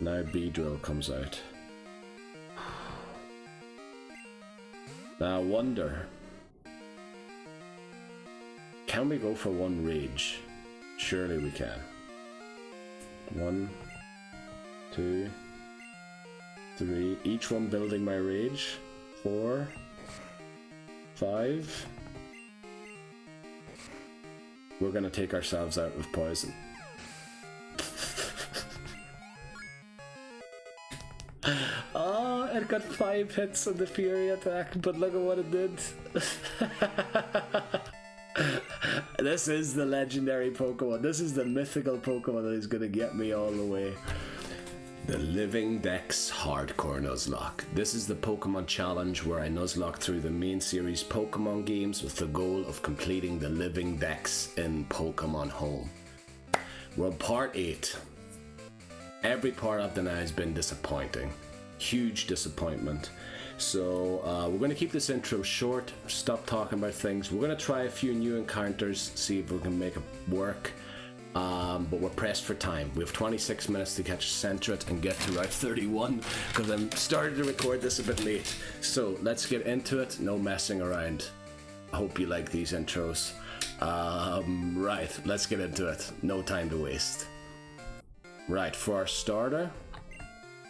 Now Beedrill comes out. Now I wonder, can we go for one Rage? Surely we can. 1, 2, 3, each one building my Rage. 4, 5. We're gonna take ourselves out with poison. Oh, it got 5 hits on the Fury attack, but look at what it did. This is the legendary Pokemon. This is the mythical Pokemon that is gonna get me all the way. The Living Dex Hardcore Nuzlocke. This is the Pokemon challenge where I nuzlocke through the main series Pokemon games with the goal of completing the Living Dex in Pokemon Home. We're on part 8. Every part up to now has been disappointing. Huge disappointment. So we're going to keep this intro short, stop talking about things. We're going to try a few new encounters, see if we can make it work. But we're pressed for time. We have 26 minutes to catch Centret and get to Route 31 because I'm starting to record this a bit late. So let's get into it. No messing around. I hope you like these intros. Right, let's get into it. No time to waste. Right, for our starter,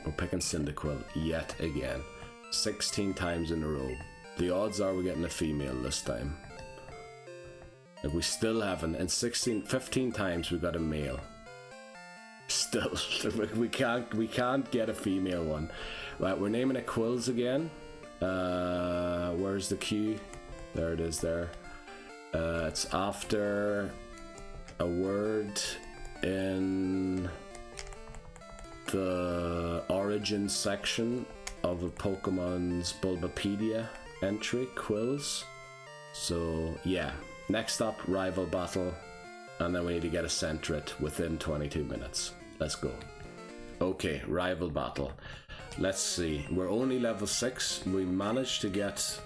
we're picking Cyndaquil yet again. 16 times in a row. The odds are we're getting a female this time. Like, we still haven't, and 15 times we got a male. Still, we can't get a female one. Right, we're naming it Quills again. Where's the Q? There it is there. It's after a word in the origin section of a Pokemon's Bulbapedia entry, Quills. So, yeah. Next up, rival battle, and then we need to get a Centret within 22 minutes. Let's go. Okay, rival battle. Let's see. We're only level 6. We managed to get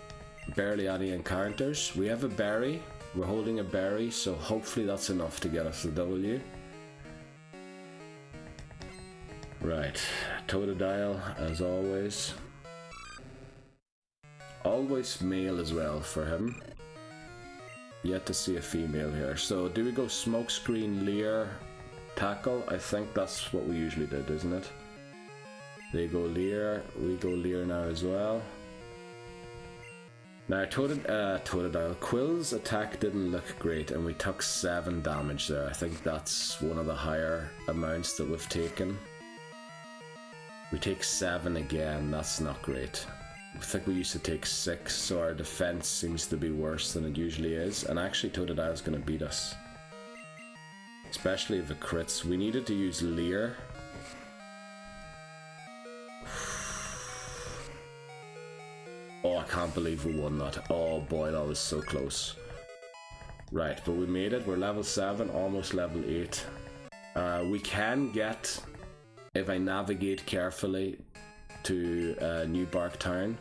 barely any encounters. We have a berry. We're holding a berry, so hopefully that's enough to get us the W. Right, Totodile as always. Always male as well for him. Yet to see a female here. So do we go Smokescreen, Leer, Tackle? I think that's what we usually did, isn't it? They go Leer, we go Leer now as well. Now Totodile, Quill's attack didn't look great and we took 7 damage there. I think that's one of the higher amounts that we've taken. We take 7 again, that's not great. I think we used to take 6, so our defense seems to be worse than it usually is. And actually Totodile is going to beat us. Especially if it crits. We needed to use Leer. Oh, I can't believe we won that. Oh boy, that was so close. Right, but we made it. We're level 7, almost level 8. We can get, if I navigate carefully, to New Bark Town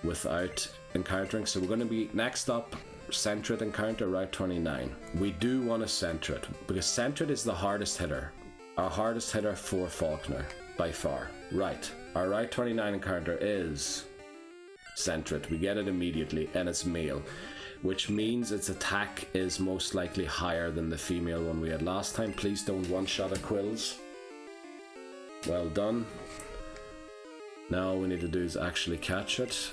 without encountering. So we're going to be next up Centret encounter, Route 29. We do want a Centret because Centret is the hardest hitter. Our hardest hitter for Falkner by far. Right, our Route 29 encounter is Centret. We get it immediately and it's male, which means its attack is most likely higher than the female one we had last time. Please don't one-shot a Quills. Well done. Now all we need to do is actually catch it.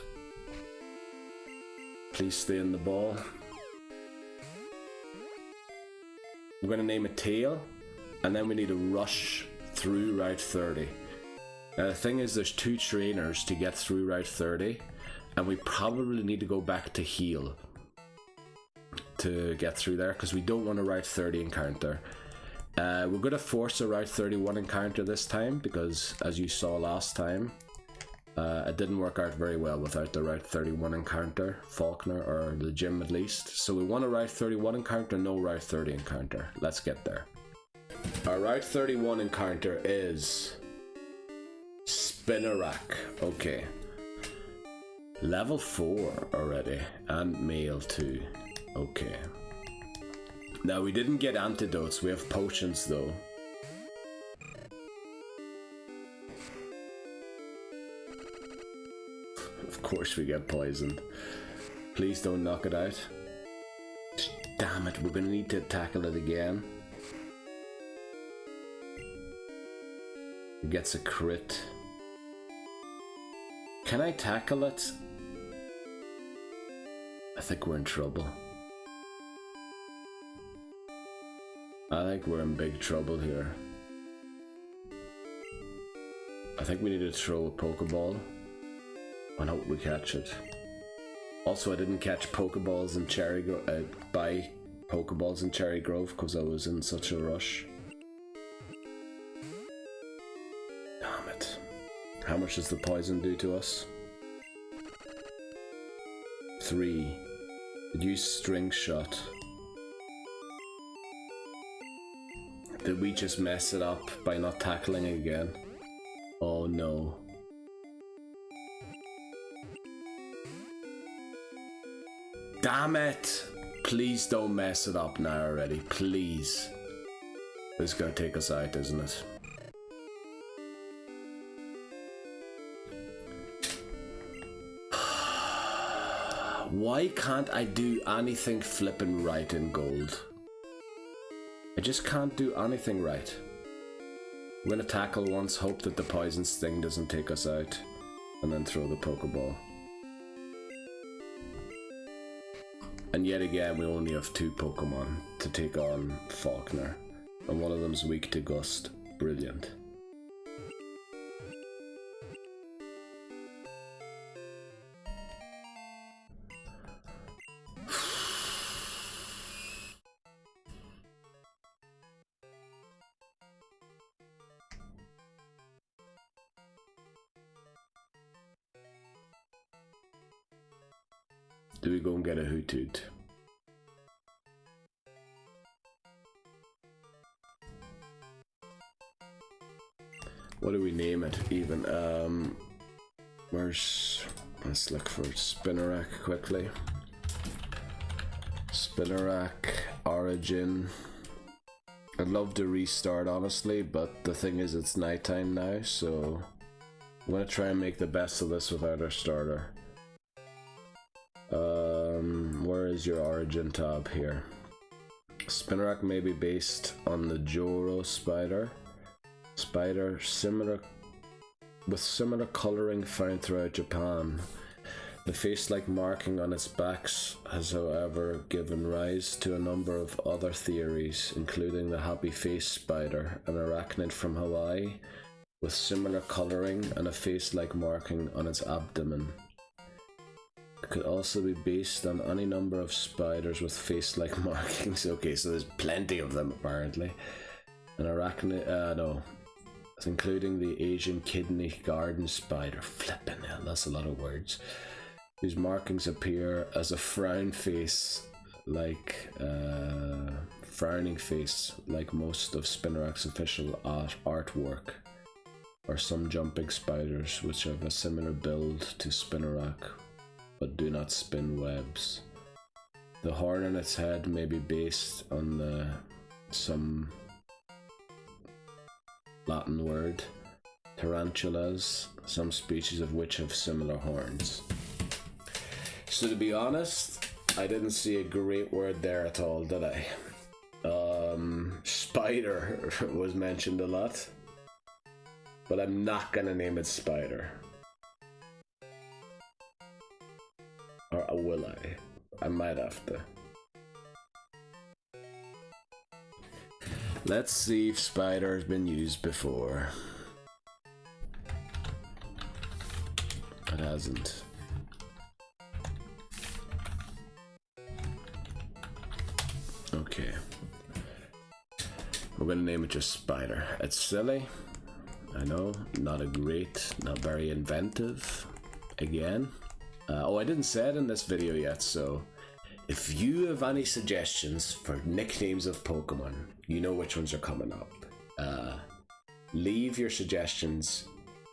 Please stay in the ball. We're going to name it Tail, and then we need to rush through Route 30. Now the thing is, there's 2 trainers to get through Route 30, and we probably need to go back to Heal to get through there, because we don't want a Route 30 encounter. We're going to force a Route 31 encounter this time, because as you saw last time, it didn't work out very well without the Route 31 encounter, Falkner, or the gym at least. So we want a Route 31 encounter, no Route 30 encounter. Let's get there. Our Route 31 encounter is Spinarak. Okay. Level 4 already, and male too. Okay. Now we didn't get antidotes, we have potions though. Of course we get poisoned. Please don't knock it out. Damn it, we're gonna need to tackle it again. It gets a crit. Can I tackle it? I think we're in trouble. I think we're in big trouble here. I think we need to throw a Pokeball and hope we catch it. Also, I didn't catch Pokeballs in Cherry Grove, buy Pokeballs in Cherry Grove because I was in such a rush. Damn it. How much does the poison do to us? 3. Use String Shot. Did we just mess it up by not tackling again? Oh no. Damn it! Please don't mess it up now already, please. This is gonna take us out, isn't it? Why can't I do anything flippin' right in Gold? I just can't do anything right. We're gonna tackle once, hope that the Poison Sting doesn't take us out, and then throw the Pokeball. And yet again, we only have 2 Pokemon to take on Falkner, and one of them's weak to Gust. Brilliant. Do we go and get a Hoothoot? What do we name it even? Let's look for Spinarak quickly. Spinarak, Origin. I'd love to restart honestly, but the thing is it's nighttime now, so I'm gonna try and make the best of this without our starter. Where is your Origin tab here? Spinarak may be based on the Joro spider. With similar colouring found throughout Japan. The face-like marking on its backs has however given rise to a number of other theories, including the happy face spider, an arachnid from Hawaii, with similar colouring and a face-like marking on its abdomen. It could also be based on any number of spiders with face-like markings. Okay, so there's plenty of them apparently. An arachnid, no. Including the Asian kidney garden spider. Flippin' hell, that's a lot of words. Whose markings appear as a frowning face like most of Spinarak's official artwork, or some jumping spiders which have a similar build to Spinarak but do not spin webs. The horn on its head may be based on some Latin word, tarantulas, some species of which have similar horns. So to be honest, I didn't see a great word there at all, did I? Spider was mentioned a lot, but I'm not gonna name it Spider. Or will I? I might have to. Let's see if Spider has been used before. It hasn't. Okay. We're gonna name it just Spider. It's silly. I know, not very inventive. Again. I didn't say it in this video yet, so if you have any suggestions for nicknames of Pokemon, you know which ones are coming up. Leave your suggestions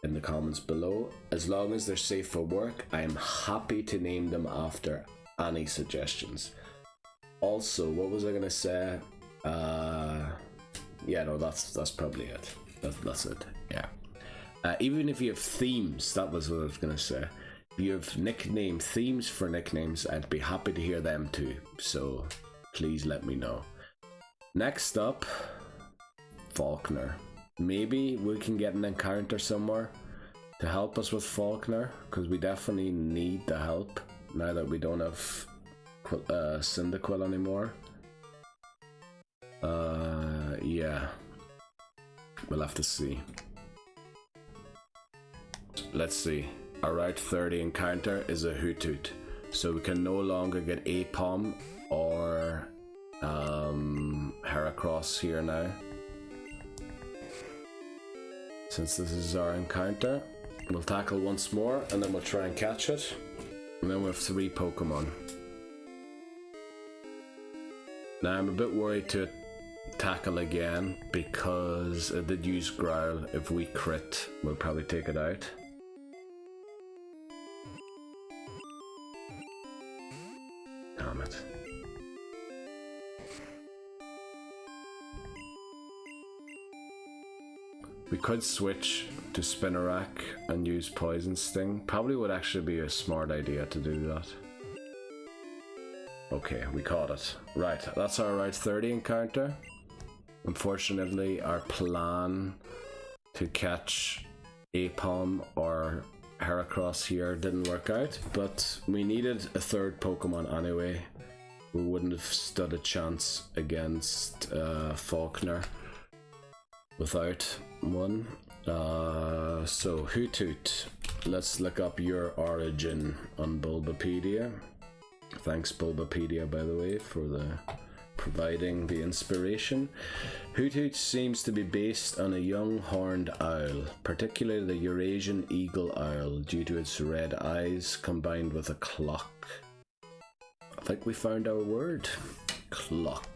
in the comments below. As long as they're safe for work, I am happy to name them after any suggestions. Also, what was I gonna say? Yeah, no, that's probably it. That's it. Yeah. Even if you have themes, that was what I was gonna say. you have nickname themes for nicknames, I'd be happy to hear them too. So please let me know. Next up, Falkner. Maybe we can get an encounter somewhere to help us with Falkner, because we definitely need the help now that we don't have Cyndaquil anymore. Yeah, we'll have to see. Let's see. Our Route 30 encounter is a Hoothoot, so we can no longer get Apom or Heracross here now. Since this is our encounter, we'll tackle once more and then we'll try and catch it. And then we have 3 Pokemon. Now I'm a bit worried to tackle again because I did use Growl. If we crit, we'll probably take it out. Damn it. We could switch to Spinarak and use Poison Sting. Probably would actually be a smart idea to do that. Okay, we caught it. Right, that's our Route 30 encounter. Unfortunately, our plan to catch Apom or Heracross here didn't work out, but we needed a 3rd Pokemon anyway. We wouldn't have stood a chance against Falkner without one. So Hoothoot, let's look up your origin on Bulbapedia. Thanks Bulbapedia, by the way, for providing the inspiration. Hoothoot seems to be based on a young horned owl, particularly the Eurasian eagle owl, due to its red eyes combined with a clock. I think we found our word. Clock.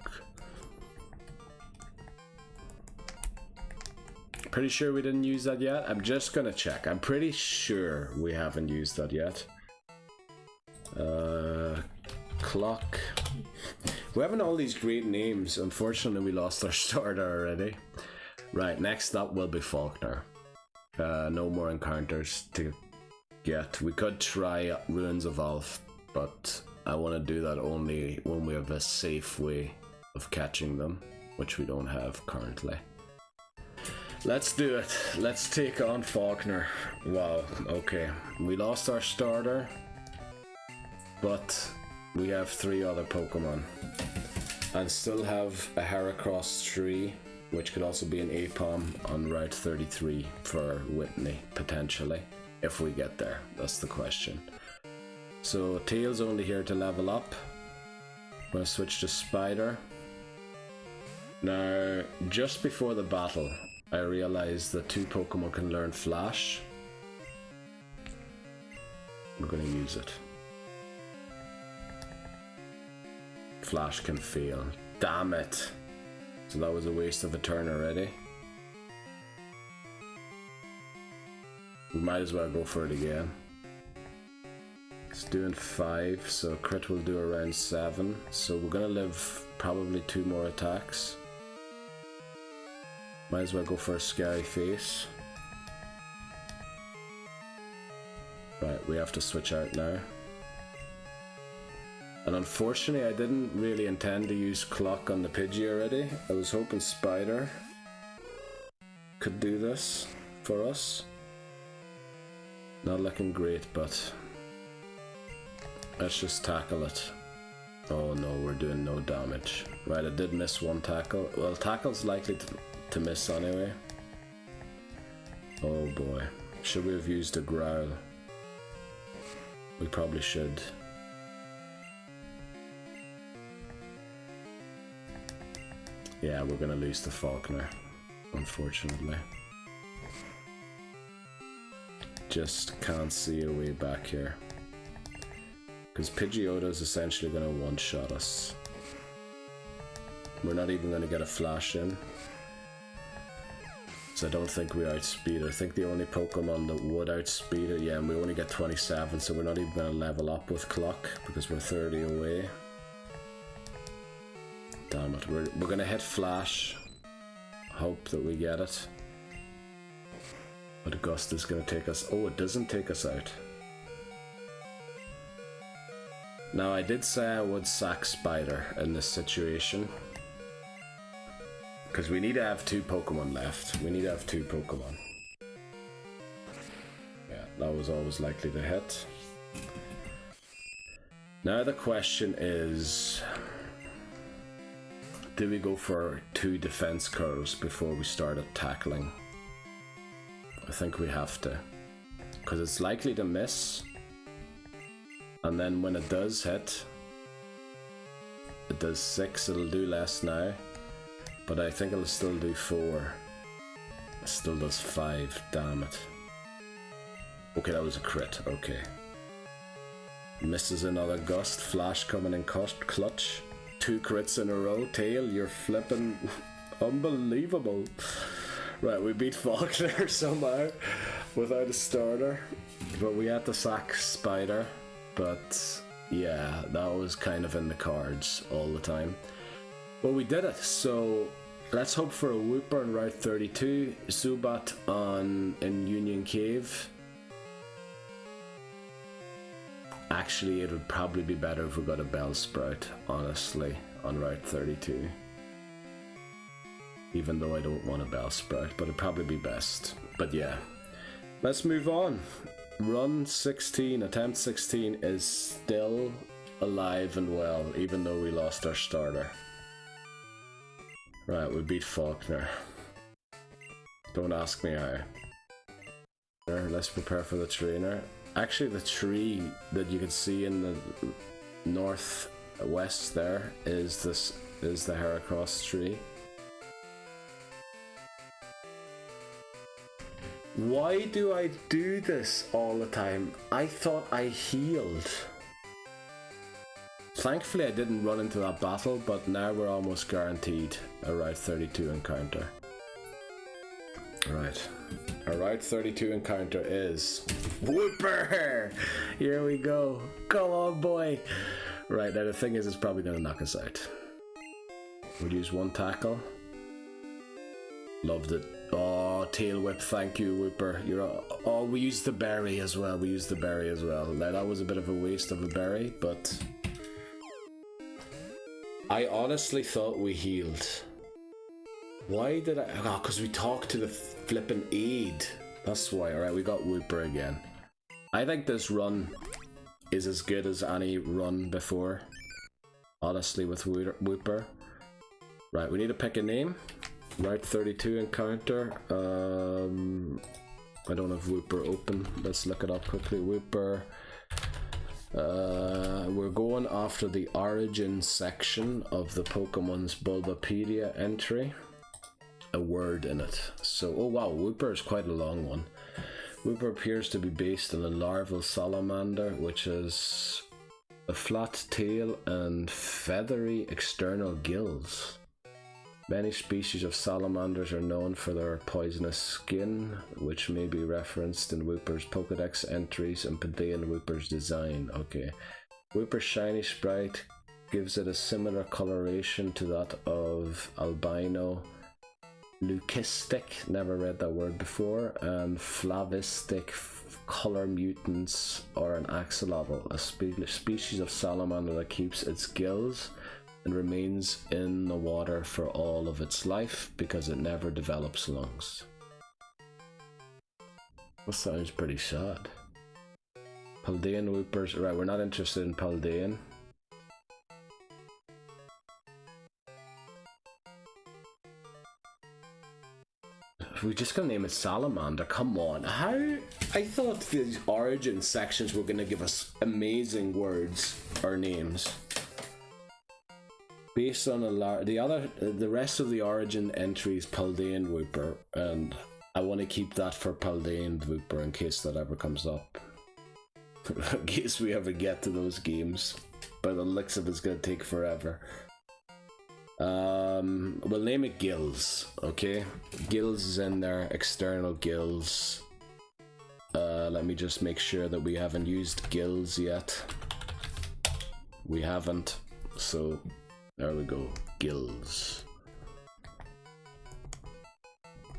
Pretty sure we didn't use that yet. I'm just gonna check. I'm pretty sure we haven't used that yet. Clock. We're having all these great names. Unfortunately, we lost our starter already. Right, next up will be Falkner. No more encounters to get. We could try Ruins of Alph, but I want to do that only when we have a safe way of catching them, which we don't have currently. Let's do it. Let's take on Falkner. Wow, okay. We lost our starter, but we have 3 other Pokemon. And still have a Heracross 3, which could also be an Apom on Route 33 for Whitney, potentially. If we get there, that's the question. So Tail's only here to level up. I'm going to switch to Spider. Now, just before the battle, I realized that 2 Pokemon can learn Flash. We're going to use it. Flash can fail. Damn it! So that was a waste of a turn already. We might as well go for it again. It's doing 5, so crit will do around 7. So we're gonna live probably 2 more attacks. Might as well go for a scary face. Right, we have to switch out now. And unfortunately, I didn't really intend to use Clock on the Pidgey already. I was hoping Spider could do this for us. Not looking great, but let's just tackle it. Oh no, we're doing no damage. Right, I did miss 1 tackle. Well, tackle's likely to miss anyway. Oh boy. Should we have used a Growl? We probably should. Yeah, we're gonna lose to Falkner, unfortunately. Just can't see a way back here. Because Pidgeotto is essentially gonna one-shot us. We're not even gonna get a flash in. So I don't think we outspeed. I think the only Pokemon that would outspeed it, yeah, and we only get 27, so we're not even gonna level up with Clock because we're 30 away. Damn it, we're gonna hit Flash. Hope that we get it. But Gust is gonna take us. Oh, it doesn't take us out. Now, I did say I would sack Spider in this situation. Because we need to have 2 Pokemon left. We need to have 2 Pokemon. Yeah, that was always likely to hit. Now the question is... do we go for 2 defense curls before we started tackling? I think we have to. Because it's likely to miss. And then when it does hit, it does 6, it'll do less now. But I think it'll still do 4. It still does 5, damn it. Okay, that was a crit, okay. Misses another gust, flash coming in clutch. 2 crits in a row, Tail, you're flipping unbelievable. Right, we beat Falkner somehow without a starter. But we had to sack Spider. But yeah, that was kind of in the cards all the time. Well, we did it, so let's hope for a Wooper in Route 32, Zubat in Union Cave. Actually, it would probably be better if we got a Bellsprout, honestly, on Route 32. Even though I don't want a Bellsprout, but it'd probably be best. But yeah, let's move on. Run 16, attempt 16 is still alive and well, even though we lost our starter. Right, we beat Falkner. Don't ask me how. Let's prepare for the trainer. Actually, the tree that you can see in the northwest there is the Heracross tree. Why do I do this all the time? I thought I healed. Thankfully I didn't run into that battle, but now we're almost guaranteed a Route 32 encounter. Right. Our Route 32 encounter is... Wooper! Here we go. Come on, boy! Right, now the thing is, it's probably going to knock us out. We'll use 1 tackle. Loved it. Oh, Tail Whip, thank you, Wooper. Oh, we used the berry as well. Now, that was a bit of a waste of a berry, but... I honestly thought we healed. Why did I... Oh, because we talked to the flippin' aide. That's why. Alright, we got Wooper again. I think this run is as good as any run before. Honestly, with Wooper. Right, we need to pick a name. Route 32 encounter. I don't have Wooper open. Let's look it up quickly. Wooper. We're going after the origin section of the Pokemon's Bulbapedia entry. A word in it. So, oh wow, Wooper is quite a long one. Wooper appears to be based on a larval salamander, which has a flat tail and feathery external gills. Many species of salamanders are known for their poisonous skin, which may be referenced in Wooper's Pokedex entries and Pantheon Wooper's design. Okay. Wooper's shiny sprite gives it a similar coloration to that of albino leucistic, never read that word before, and flavistic color mutants or an axolotl, a species of salamander that keeps its gills and remains in the water for all of its life because it never develops lungs. That sounds pretty sad. Paldean Woopers, right, we're not interested in Paldean. We're just gonna name it Salamander, come on. How? I thought these origin sections were gonna give us amazing words or names. Based on the rest of the origin entries, Paldean Wooper, and I want to keep that for Paldean Wooper in case that ever comes up. In case we ever get to those games. By the looks of it's gonna take forever. We'll name it Gills, okay? Gills is in there, external gills. Let me just make sure that we haven't used gills yet. We haven't, so there we go, Gills.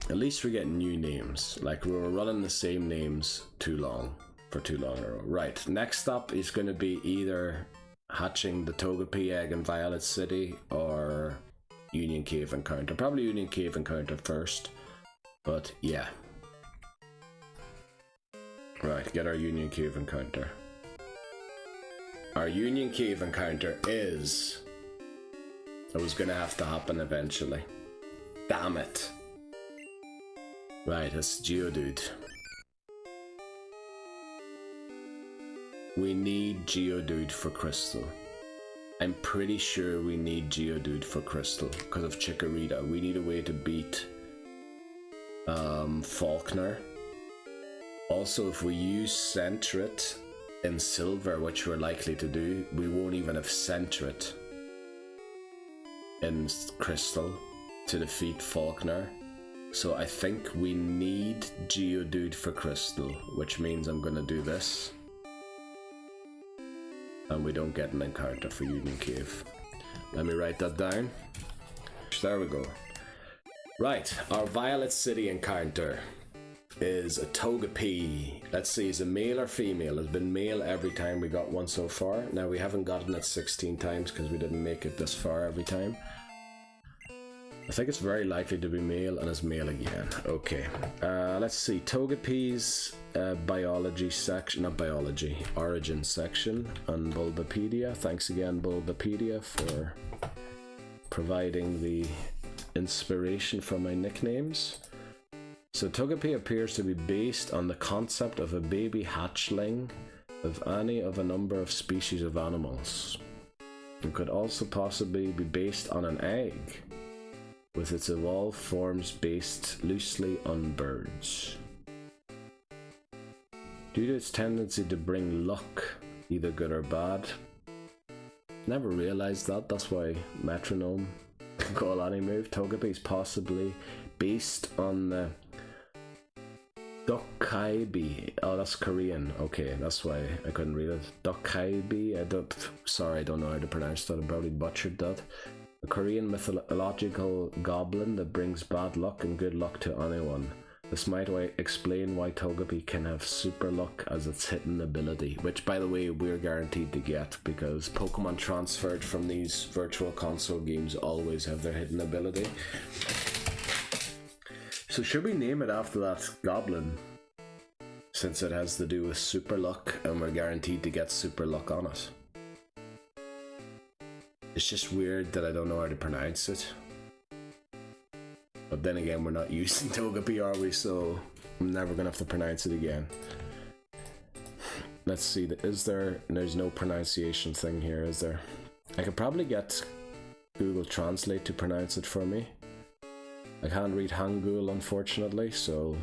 At least we're getting new names. Like, we're running the same names for too long in a row. Right, next up is going to be either hatching the Togepi egg in Violet City or Union Cave encounter. Probably Union Cave encounter first, but yeah. Right, get our Union Cave encounter. Our Union Cave encounter is... It was gonna have to happen eventually. Damn it. Right, it's Geodude. We need Geodude for Crystal. I'm pretty sure we need Geodude for Crystal because of Chikorita. We need a way to beat Falkner. Also, if we use Sentret in Silver, which we're likely to do, we won't even have Sentret in Crystal to defeat Falkner. So I think we need Geodude for Crystal, which means I'm gonna do this. And we don't get an encounter for Union Cave. Let me write that down. There we go. Right, our Violet City encounter is a Togepi. Let's see, is it male or female? It's been male every time we got one so far. Now we haven't gotten it 16 times because we didn't make it this far every time. I think it's very likely to be male, and it's male again. Okay, let's see. Togepi's biology section, not biology, origin section on Bulbapedia. Thanks again, Bulbapedia, for providing the inspiration for my nicknames. So Togepi appears to be based on the concept of a baby hatchling of any of a number of species of animals. It could also possibly be based on an egg, with its evolved forms based loosely on birds. Due to its tendency to bring luck, either good or bad. Never realized that, that's why Metronome can call any move. Togepi is possibly based on the Dokkaibi. Oh, that's Korean. Okay, that's why I couldn't read it. Dokkaibi. I don't know how to pronounce that. I probably butchered that. A Korean mythological goblin that brings bad luck and good luck to anyone. This might explain why Togepi can have super luck as its hidden ability, which by the way we're guaranteed to get because Pokemon transferred from these virtual console games always have their hidden ability. So should we name it after that goblin? Since it has to do with super luck and we're guaranteed to get super luck on it. It's just weird that I don't know how to pronounce it. But then again, we're not using Togepi, are we? So I'm never gonna have to pronounce it again. Let's see, there's no pronunciation thing here, is there? I could probably get Google Translate to pronounce it for me. I can't read Hangul, unfortunately, so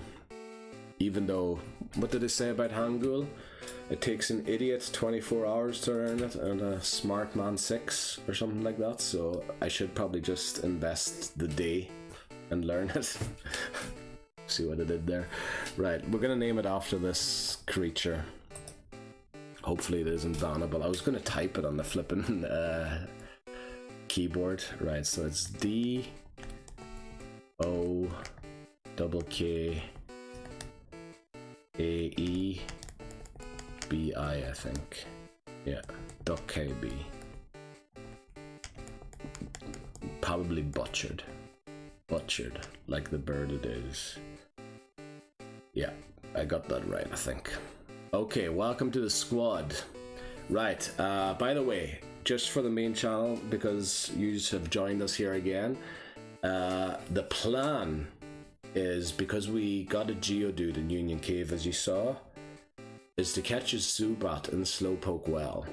even though, what did it say about Hangul? It takes an idiot 24 hours to learn it and a smart man 6 or something like that, so I should probably just invest the day and learn it. See what I did there? Right, we're gonna name it after this creature. Hopefully it isn't bannable. I was gonna type it on the flipping keyboard. Right, so it's DOKKAEBI, I think. Yeah, Dokkaibi. Probably butchered, like the bird it is. Yeah, I got that right, I think. Okay, welcome to the squad. Right, by the way, just for the main channel, because you have joined us here again, the plan is, because we got a Geodude in Union Cave, as you saw, is to catch a Zubat in Slowpoke Well.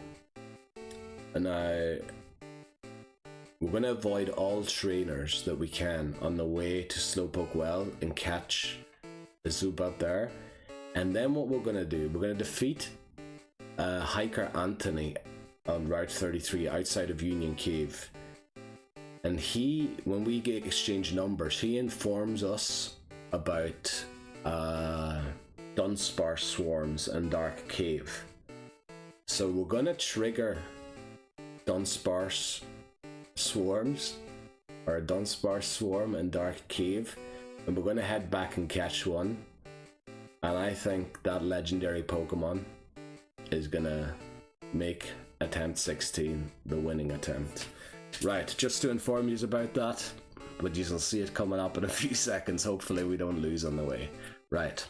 And we're going to avoid all trainers that we can on the way to Slowpoke Well and catch the Zubat there. And then what we're going to do, we're going to defeat Hiker Anthony on Route 33 outside of Union Cave. And when we exchange numbers, he informs us about Dunsparce swarms and Dark Cave. So we're gonna trigger Dunsparce swarms, or a Dunsparce swarm and Dark Cave, and we're gonna head back and catch one. And I think that legendary Pokemon is gonna make attempt 16, the winning attempt. Right, just to inform you about that, but you'll see it coming up in a few seconds. Hopefully we don't lose on the way. Right,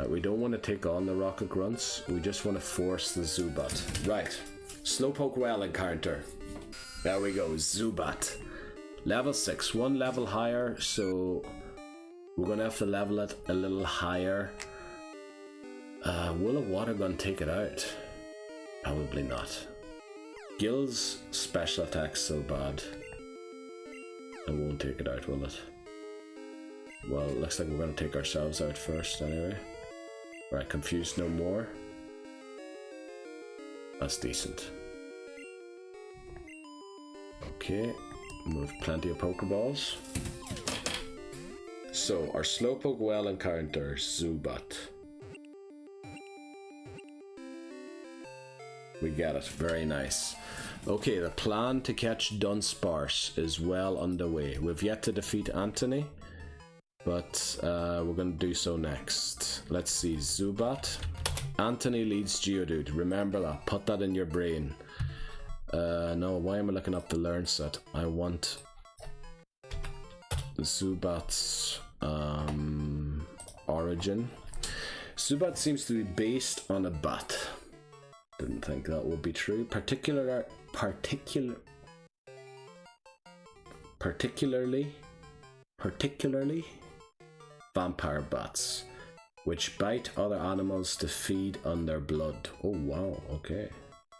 we don't want to take on the Rocket Grunts, we just want to force the Zubat. Right, Slowpoke well encounter. There we go, Zubat. Level 6, one level higher, so we're going to have to level it a little higher. Will a water gun take it out? Probably not. Gill's special attack's so bad. It won't take it out, will it? Well, it looks like we're going to take ourselves out first anyway. Right, confused no more. That's decent. Okay, move plenty of Pokeballs. So, our Slowpoke well encounter, Zubat. We get it, very nice. Okay, the plan to catch Dunsparce is well underway. We've yet to defeat Anthony, but we're going to do so next. Let's see, Zubat. Anthony leads Geodude, remember that, put that in your brain. No, why am I looking up the learn set? I want Zubat's origin. Zubat seems to be based on a bat. Didn't think that would be true. Particularly vampire bats, which bite other animals to feed on their blood. Oh wow, okay.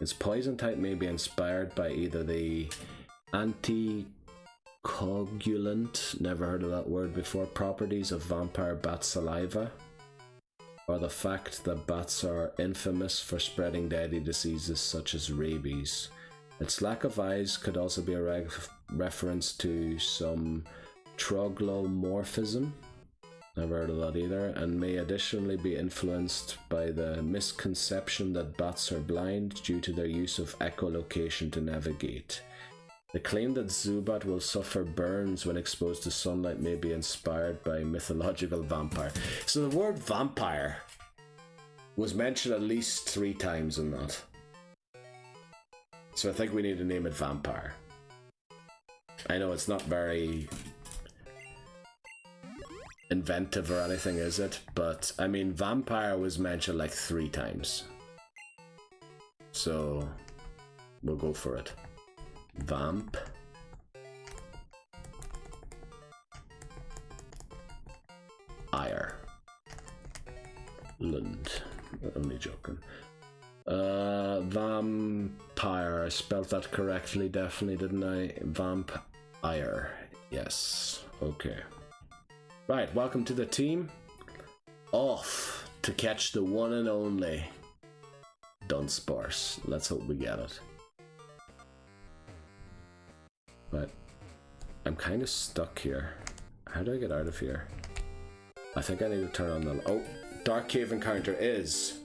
Its poison type may be inspired by either the anticoagulant, never heard of that word before, properties of vampire bat saliva, or the fact that bats are infamous for spreading deadly diseases such as rabies. Its lack of eyes could also be a reference to some troglomorphism, never heard of that either, and may additionally be influenced by the misconception that bats are blind due to their use of echolocation to navigate. The claim that Zubat will suffer burns when exposed to sunlight may be inspired by mythological vampire. So the word vampire was mentioned at least 3 times in that. So I think we need to name it Vampire. I know it's not very inventive or anything, is it? But I mean, Vampire was mentioned like 3 times. So we'll go for it. Vamp. Ire. Lund. Only joking. Vampire. I spelled that correctly, definitely, didn't I? Vampire. Yes. Okay. Right, welcome to the team. Off to catch the one and only Dunsparce. Let's hope we get it. But I'm kind of stuck here. How do I get out of here? I think I need to turn on the... Oh, Dark Cave encounter is...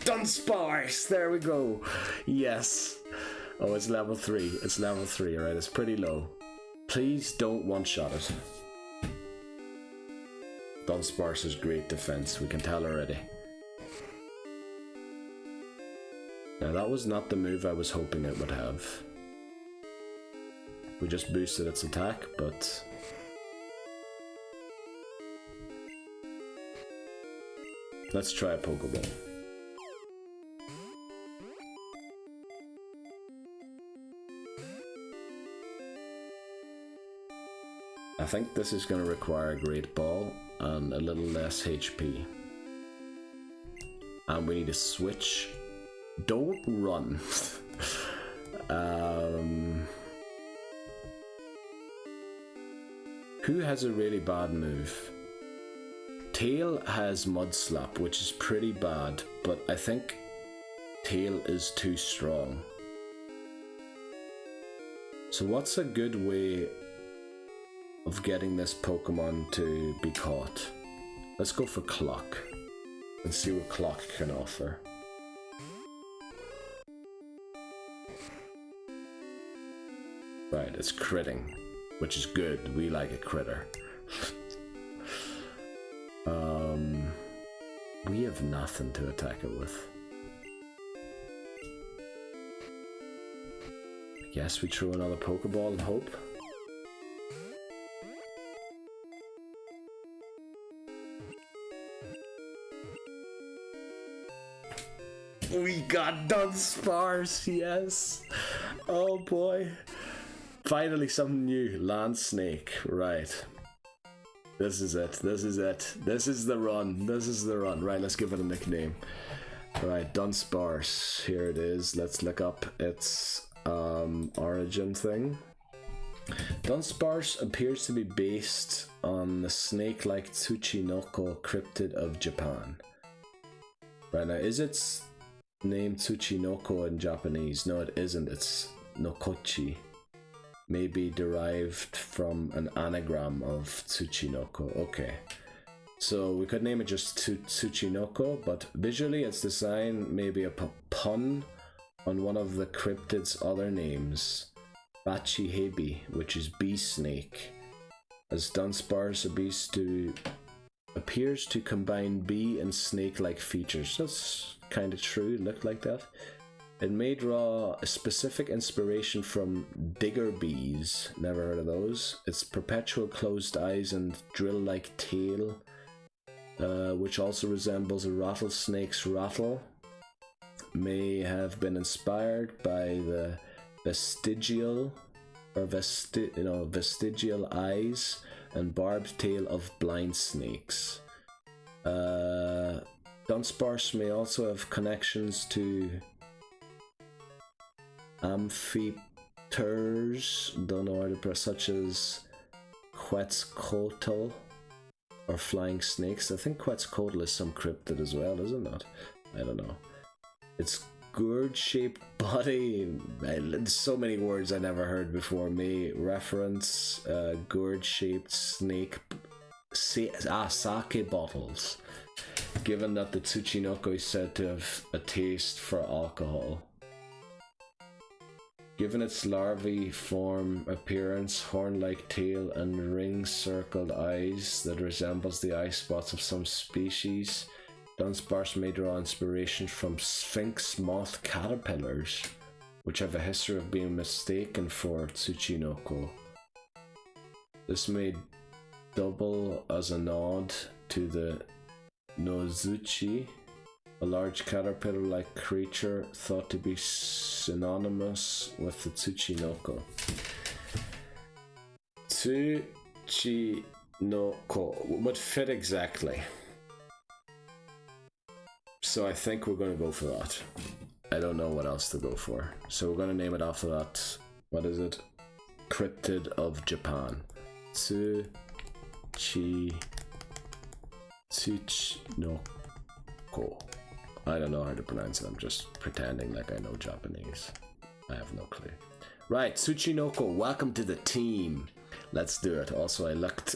Dunsparce! There we go! Yes! Oh, it's level 3. It's level 3, alright? It's pretty low. Please don't one-shot it. Dunsparce's great defense, we can tell already. Now that was not the move I was hoping it would have. We just boosted its attack, but... let's try a Pokeball. I think this is going to require a Great Ball and a little less HP. And we need to switch. Don't run. Who has a really bad move? Tail has Mud Slap, which is pretty bad, but I think Tail is too strong. So what's a good way of getting this Pokemon to be caught? Let's go for Clock and see what Clock can offer. Right, it's critting, which is good. We like a critter. We have nothing to attack it with. Yes, we throw another Pokeball and hope. We got Dunsparce, yes! Oh boy. Finally something new. Land Snake, right. This is it, this is it. This is the run, this is the run. Right, let's give it a nickname. Right, Dunsparce, here it is. Let's look up its origin thing. Dunsparce appears to be based on the snake-like Tsuchinoko cryptid of Japan. Right, now is its name Tsuchinoko in Japanese? No, it isn't, it's Nokochi. Maybe derived from an anagram of Tsuchinoko. Okay. So we could name it just Tsuchinoko, but visually its design may be a pun on one of the cryptid's other names, Bachihebi, which is bee snake, as Dunsparce appears to combine bee and snake-like features. That's kind of true, look like that. It may draw a specific inspiration from digger bees, never heard of those. Its perpetual closed eyes and drill-like tail, which also resembles a rattlesnake's rattle, may have been inspired by the vestigial eyes and barbed tail of blind snakes. Dunsparce may also have connections to amphiters, don't know how to pronounce, such as Quetzalcoatl or flying snakes. I think Quetzalcoatl is some cryptid as well, isn't it? I don't know. Its gourd-shaped body, so many words I never heard before, may reference gourd-shaped snake sake bottles, given that the Tsuchinoko is said to have a taste for alcohol. Given its larvae form appearance, horn-like tail, and ring-circled eyes that resembles the eye spots of some species, Dunsparce may draw inspiration from sphinx moth caterpillars, which have a history of being mistaken for Tsuchinoko. This may double as a nod to the Nozuchi, a large caterpillar-like creature thought to be synonymous with the Tsuchinoko. Tsuchinoko would fit exactly. So I think we're going to go for that. I don't know what else to go for. So we're going to name it after that. What is it? Cryptid of Japan. Tsuchinoko. I don't know how to pronounce it. I'm just pretending like I know Japanese. I have no clue. Right, Tsuchinoko, welcome to the team. Let's do it. Also, I looked.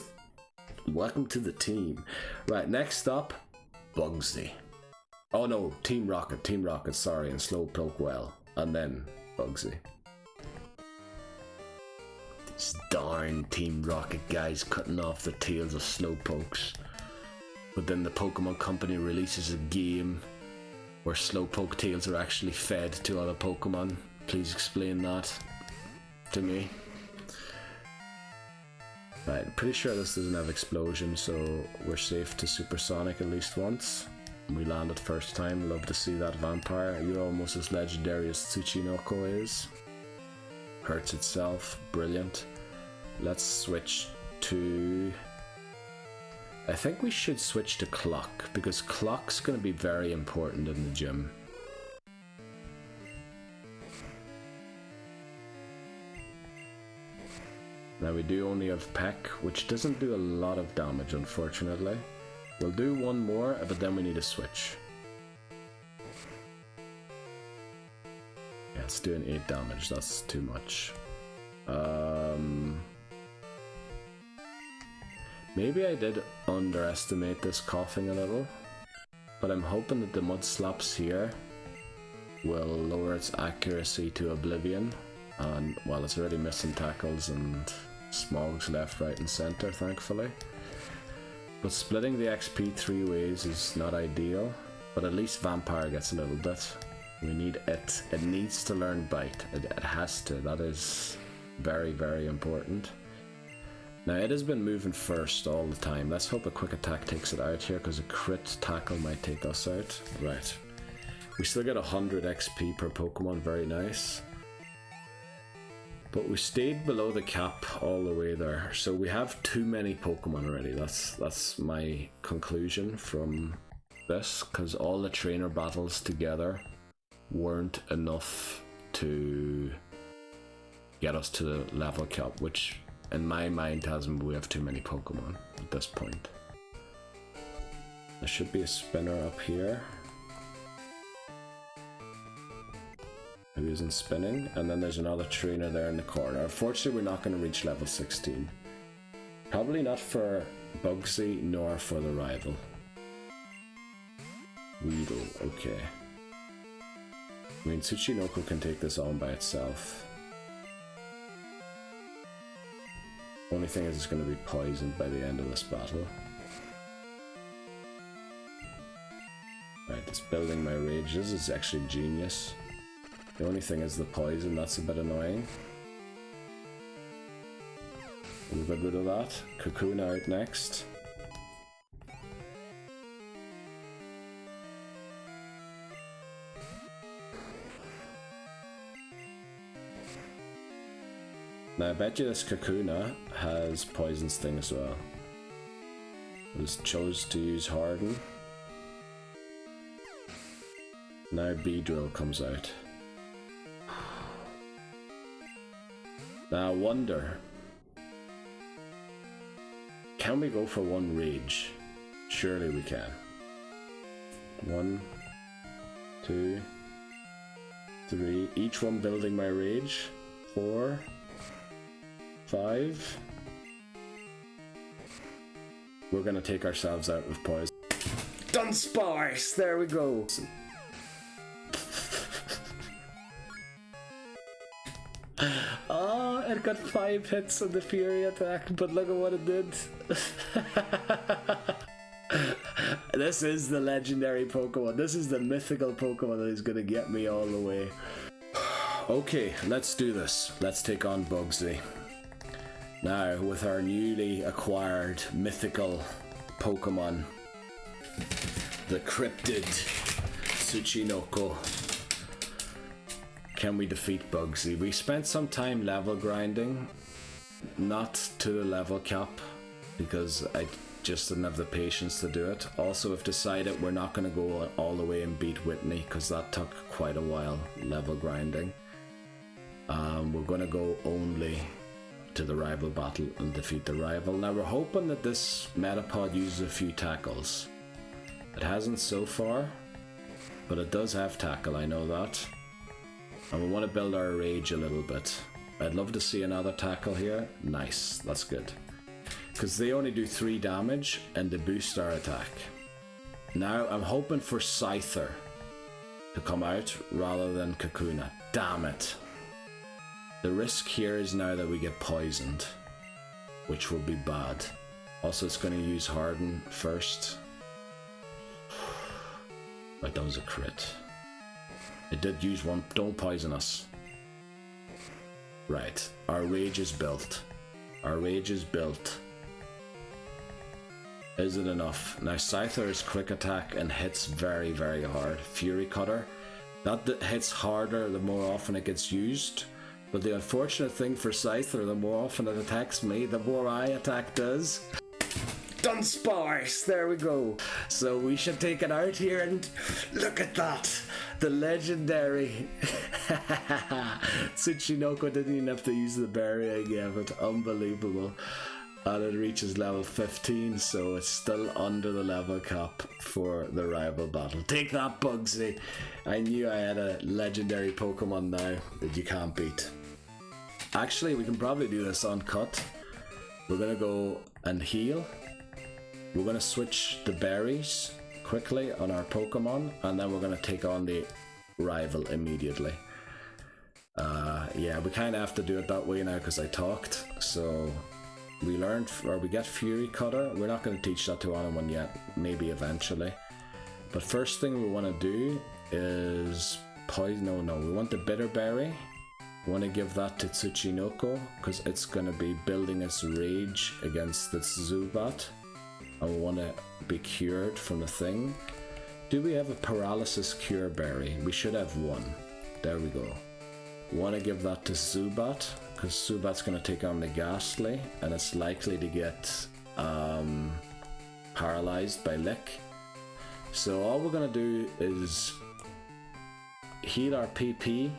Welcome to the team. Right, next up, Bugsy. Oh no, Team Rocket, sorry, and Slowpoke well. And then Bugsy. These darn Team Rocket guys cutting off the tails of Slowpokes. But then the Pokemon Company releases a game where Slowpoke tails are actually fed to other Pokemon. Please explain that to me. Right, I'm pretty sure this doesn't have explosion, so we're safe to Supersonic at least once. We landed first time, love to see that vampire. You're almost as legendary as Tsuchinoko is. Hurts itself, brilliant. Let's switch to... I think we should switch to Clock, because Clock's going to be very important in the gym. Now we do only have Peck, which doesn't do a lot of damage unfortunately. We'll do one more, but then we need a switch. Yeah, it's doing 8 damage, that's too much. Maybe I did underestimate this coughing a little, but I'm hoping that the mud slaps here will lower its accuracy to oblivion. And well, it's already missing tackles and smogs left, right and center, thankfully. But splitting the XP 3 ways is not ideal, but at least Vampire gets a little bit. We need it. It needs to learn Bite. It has to. That is very, very important. Now, it has been moving first all the time. Let's hope a quick attack takes it out here, because a crit tackle might take us out. Right. We still get 100 XP per Pokemon. Very nice. But we stayed below the cap all the way there. So we have too many Pokemon already. That's my conclusion from this, because all the trainer battles together weren't enough to get us to the level cap, which in my mind tells me we have too many Pokemon at this point. There should be a spinner up here. Who isn't spinning, and then there's another trainer there in the corner. Unfortunately, we're not going to reach level 16. Probably not for Bugsy, nor for the rival. Weedle, okay. I mean, Tsuchinoko can take this on by itself. Only thing is it's going to be poisoned by the end of this battle. Right, it's building my rage. This is actually genius. The only thing is the poison, that's a bit annoying. We'll get rid of that. Kakuna out next. Now I bet you this Kakuna has Poison Sting as well. Just chose to use Harden. Now Beedrill comes out. Now I wonder, can we go for one Rage? Surely we can. 1, 2, 3, each one building my Rage. 4, 5. We're gonna take ourselves out with Poison. Dunsparce! There we go! Oh, it got 5 hits on the Fury attack, but look at what it did. This is the legendary Pokemon. This is the mythical Pokemon that is gonna get me all the way. Okay, let's do this. Let's take on Bugsy. Now, with our newly acquired mythical Pokemon, the cryptid Tsuchinoko. Can we defeat Bugsy? We spent some time level grinding, not to the level cap, because I just didn't have the patience to do it. Also, we've decided we're not going to go all the way and beat Whitney, because that took quite a while, level grinding. We're going to go only to the rival battle and defeat the rival. Now we're hoping that this Metapod uses a few tackles. It hasn't so far, but it does have tackle, I know that. And we want to build our rage a little bit. I'd love to see another tackle here. Nice, that's good. Because they only do 3 damage and they boost our attack. Now I'm hoping for Scyther to come out rather than Kakuna. Damn it. The risk here is now that we get poisoned, which will be bad. Also, it's going to use Harden first. Right, that was a crit. It did use one. Don't poison us. Right, our rage is built. Our rage is built. Is it enough? Now Scyther is quick attack and hits very, very hard. Fury Cutter. That hits harder the more often it gets used. But the unfortunate thing for Scyther, the more often it attacks me, the more I attack does. Dunsparce! There we go. So we should take it out here and look at that. The legendary Tsuchinoko didn't even have to use the berry I gave it. Unbelievable. And it reaches level 15, so it's still under the level cap for the rival battle. Take that, Bugsy! I knew I had a legendary Pokemon now that you can't beat. Actually, we can probably do this uncut. We're gonna go and heal. We're gonna switch the berries quickly on our Pokemon, and then we're gonna take on the rival immediately. Yeah, we kind of have to do it that way now because I talked. So we learned, or we get Fury Cutter. We're not going to teach that to anyone yet, maybe eventually. But first thing we want to do is poison. No, we want the bitter berry. We want to give that to Tsuchinoko because it's going to be building its rage against the Zubat. And we want to be cured from the thing. Do we have a paralysis cure berry? We should have one. There we go. We want to give that to Zubat because Zubat's going to take on the Ghastly and it's likely to get paralyzed by Lick. So all we're going to do is heal our PP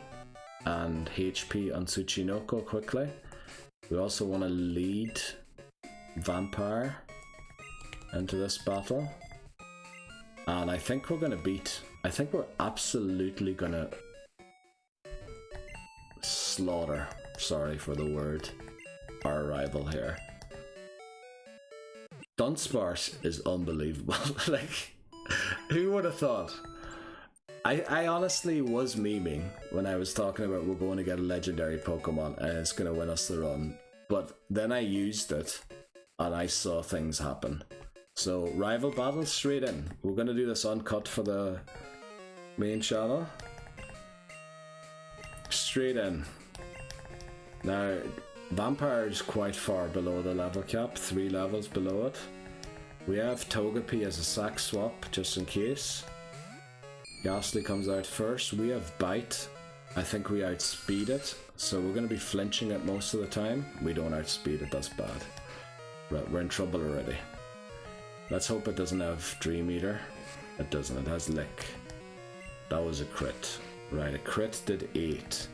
and HP on Tsuchinoko quickly. We also want to lead Vampire into this battle. And I think we're going to beat... I think we're absolutely going to slaughter, sorry for the word, our rival here. Dunsparce is unbelievable. Like, who would have thought? I honestly was memeing when I was talking about we're going to get a legendary Pokemon and it's going to win us the run. But then I used it and I saw things happen. So, rival battle straight in. We're going to do this uncut for the main channel. Straight in. Now, Vampire is quite far below the level cap, 3 levels below it. We have Togepi as a sack swap, just in case. Ghastly comes out first. We have Bite. I think we outspeed it, so we're going to be flinching it most of the time. We don't outspeed it, that's bad. Right, we're in trouble already. Let's hope it doesn't have Dream Eater. It doesn't, it has Lick. That was a crit. Right, a crit did 8.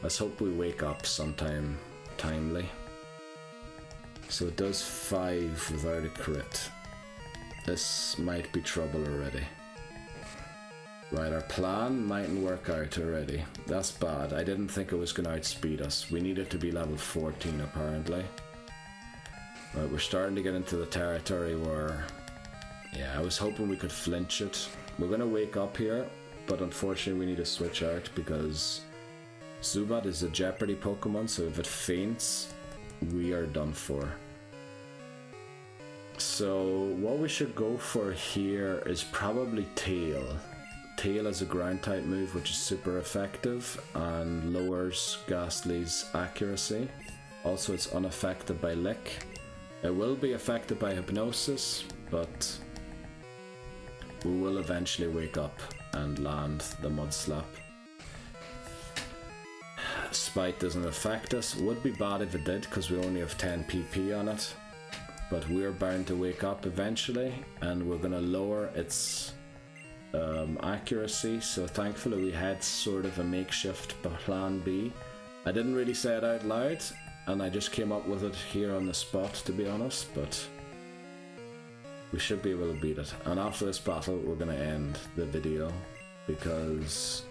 Let's hope we wake up sometime timely. So it does 5 without a crit. This might be trouble already. Right, our plan mightn't work out already. That's bad. I didn't think it was going to outspeed us. We needed to be level 14 apparently. Right, we're starting to get into the territory where... yeah, I was hoping we could flinch it. We're going to wake up here, but unfortunately we need to switch out because Zubat is a Jeopardy Pokemon, so if it faints, we are done for. So what we should go for here is probably Tail. Tail is a ground type move which is super effective and lowers Ghastly's accuracy. Also it's unaffected by Lick. It will be affected by Hypnosis, but we will eventually wake up and land the Mud Slap. Spite doesn't affect us. Would be bad if it did because we only have 10 PP on it. But we're bound to wake up eventually and we're going to lower its accuracy. So thankfully we had sort of a makeshift plan B. I didn't really say it out loud and I just came up with it here on the spot, to be honest, but we should be able to beat it. And after this battle we're going to end the video because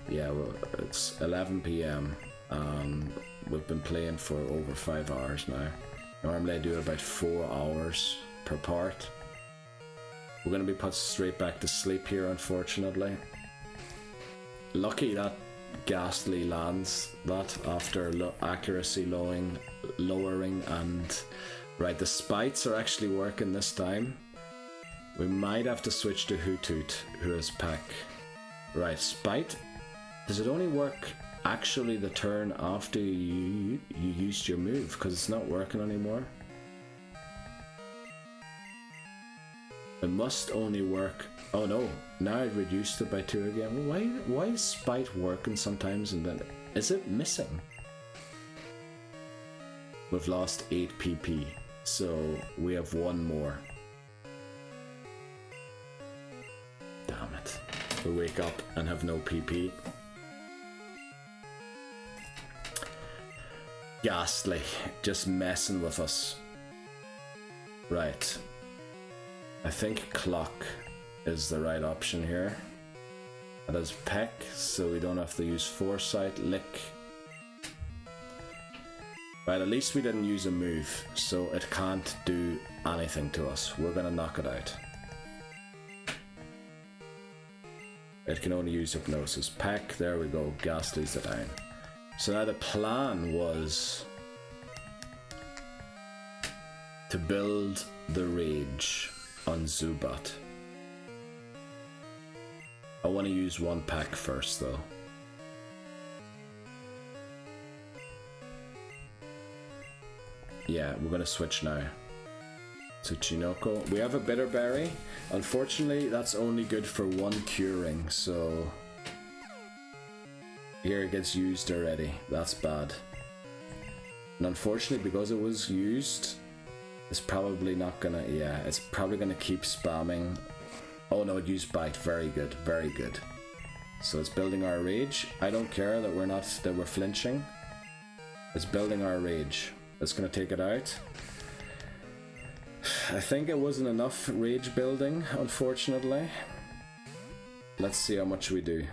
yeah, well, it's 11 PM and we've been playing for over 5 hours now. Normally I do about 4 hours per part. We're going to be put straight back to sleep here, unfortunately. Lucky that Ghastly lands that after accuracy lowering and... right, the spites are actually working this time. We might have to switch to Hoothoot, who has Peck. Right, Spite. Does it only work actually the turn after you used your move? Because it's not working anymore. It must only work... oh no, now I've reduced it by 2 again. Why is Spite working sometimes and then... is it missing? We've lost 8 PP, so we have 1 more. Damn it. We wake up and have no PP. Ghastly, just messing with us. Right. I think Clock is the right option here. It has Peck, so we don't have to use Foresight, Lick. Right, at least we didn't use a move, so it can't do anything to us. We're gonna knock it out. It can only use Hypnosis. Peck, there we go, Ghastly's down. So now the plan was to build the Rage on Zubat. I want to use one pack first though. Yeah, we're gonna switch now. Tsuchinoko. We have a bitter berry. Unfortunately, that's only good for one curing, so here it gets used already. That's bad. And unfortunately, because it was used, it's probably not gonna, yeah, it's probably gonna keep spamming. Oh no, it used bite. Very good, very good. So it's building our rage. I don't care that we're flinching. It's building our rage. It's gonna take it out. I think it wasn't enough rage building, unfortunately. Let's see how much we do.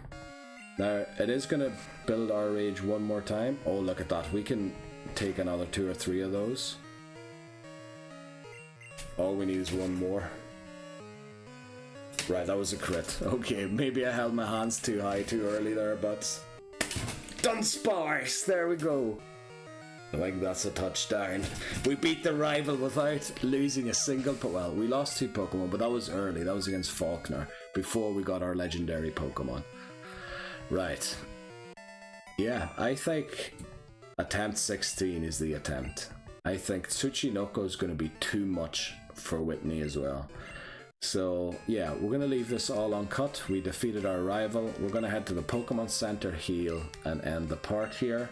Now, it is gonna build our rage one more time. Oh, look at that. We can take another 2 or 3 of those. All we need is one more. Right, that was a crit. Okay, maybe I held my hands too high too early there, but Dunsparce! There we go. I think that's a touchdown. We beat the rival without losing a single well, we lost 2 Pokemon, but that was early. That was against Falkner, before we got our legendary Pokemon. Right. Yeah, I think attempt 16 is the attempt. I think Tsuchinoko is going to be too much for Whitney as well. So, yeah, we're going to leave this all uncut. We defeated our rival. We're going to head to the Pokemon Center, heal, and end the part here.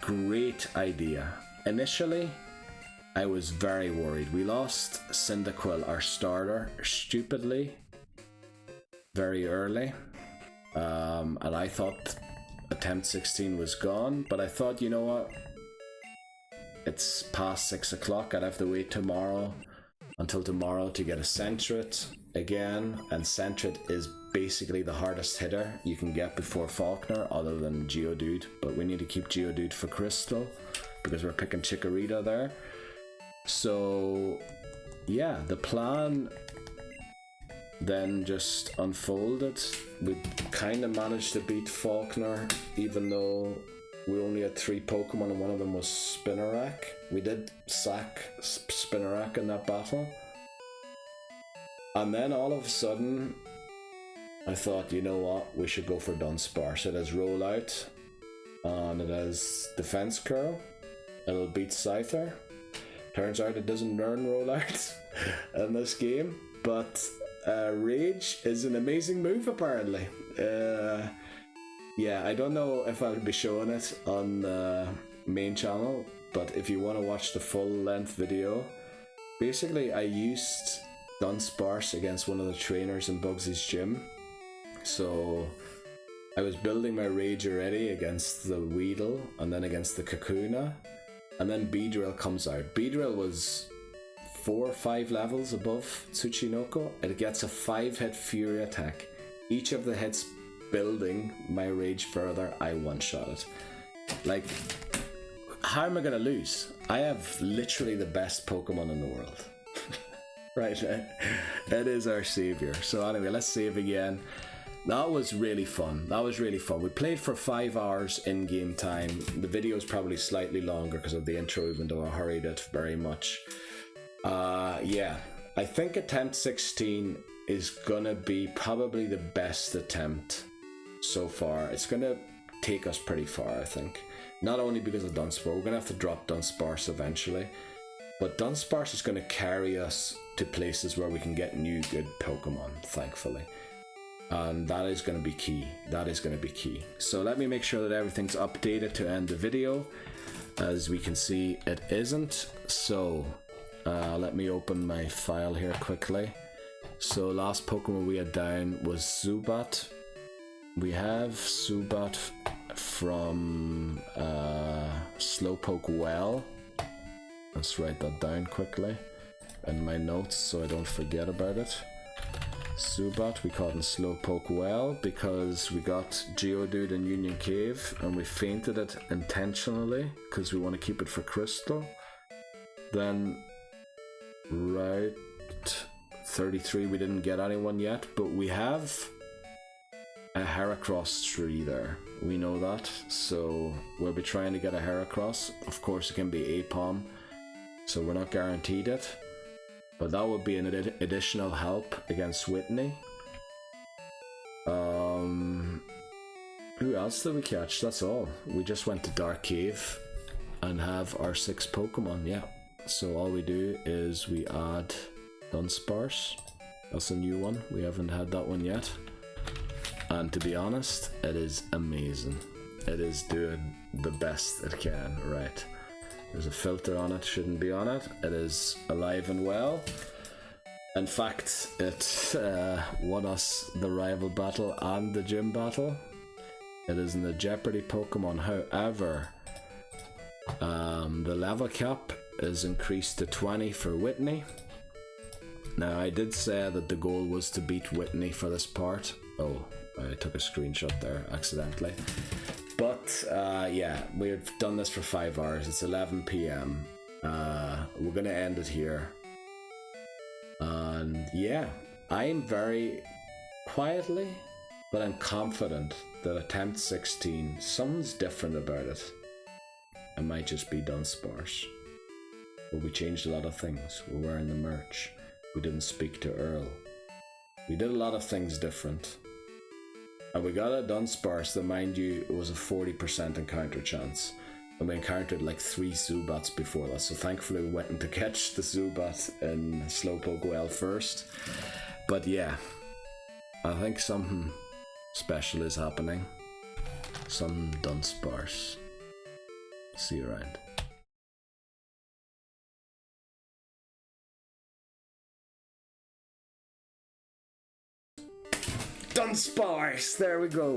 Great idea. Initially, I was very worried. We lost Cyndaquil, our starter, stupidly, very early. And I thought attempt 16 was gone, but I thought, you know what? It's past 6 o'clock. I'd have to wait until tomorrow to get a Sentret again, and Sentret is basically the hardest hitter you can get before Falkner, other than Geodude, but we need to keep Geodude for Crystal because we're picking Chikorita there. So yeah, the plan then just unfolded. We kind of managed to beat Falkner, even though we only had 3 Pokemon and one of them was Spinarak. We did sack Spinarak in that battle. And then all of a sudden, I thought, you know what, we should go for Dunsparce. It has Roll Out, and it has Defense Curl. It'll beat Scyther. Turns out it doesn't learn Roll Out in this game, but Rage is an amazing move apparently. Yeah, I don't know if I'll be showing it on the main channel, but if you want to watch the full length video, basically I used Dunsparce against one of the trainers in Bugsy's gym. So I was building my rage already against the Weedle and then against the Kakuna, and then Beedrill comes out. Beedrill was 4 or 5 levels above Tsuchinoko. It gets a 5-hit Fury attack. Each of the hits building my rage further, I one-shot it. Like, how am I gonna lose? I have literally the best Pokemon in the world. Right, that is our savior. So anyway, let's save again. That was really fun. We played for 5 hours in game time. The video is probably slightly longer because of the intro, even though I hurried it very much. Yeah, I think attempt 16 is gonna be probably the best attempt so far. It's gonna take us pretty far, I think. Not only because of Dunsparce, we're gonna have to drop Dunsparce eventually, but Dunsparce is gonna carry us to places where we can get new good Pokemon, thankfully. And that is going to be key. So let me make sure that everything's updated to end the video. As we can see, it isn't. So let me open my file here quickly. So last Pokemon we had down was Zubat. We have Zubat from Slowpoke Well. Let's write that down quickly in my notes so I don't forget about it. Zubat, we caught in Slowpoke Well because we got Geodude in Union Cave and we fainted it intentionally because we want to keep it for Crystal. Then Route 33 we didn't get anyone yet, but we have a Heracross tree there. We know that, so we'll be trying to get a Heracross. Of course it can be Apom, so we're not guaranteed it. But that would be an additional help against Whitney. who else did we catch? That's all. We just went to Dark Cave and have our 6 Pokemon, yeah. So all we do is we add Dunsparce. That's a new one. We haven't had that one yet. And to be honest, it is amazing. It is doing the best it can, right? There's a filter on it, shouldn't be on it. It is alive and well. In fact, it won us the rival battle and the gym battle. It is in the Jeopardy Pokémon. However, the level cap is increased to 20 for Whitney. Now, I did say that the goal was to beat Whitney for this part. Oh, I took a screenshot there accidentally. But yeah, we've done this for 5 hours. It's 11 PM. We're going to end it here. And yeah, I'm very quietly, but I'm confident that attempt 16, something's different about it. It might just be Dunsparce. But we changed a lot of things. We're wearing the merch. We didn't speak to Earl. We did a lot of things different. And we got a Dunsparce that, mind you, it was a 40% encounter chance. And we encountered like 3 Zubats before that, so thankfully we went in to catch the Zubat in Slowpoke well first. But yeah, I think something special is happening. Some Dunsparce. See you around. Dunsparce! There we go.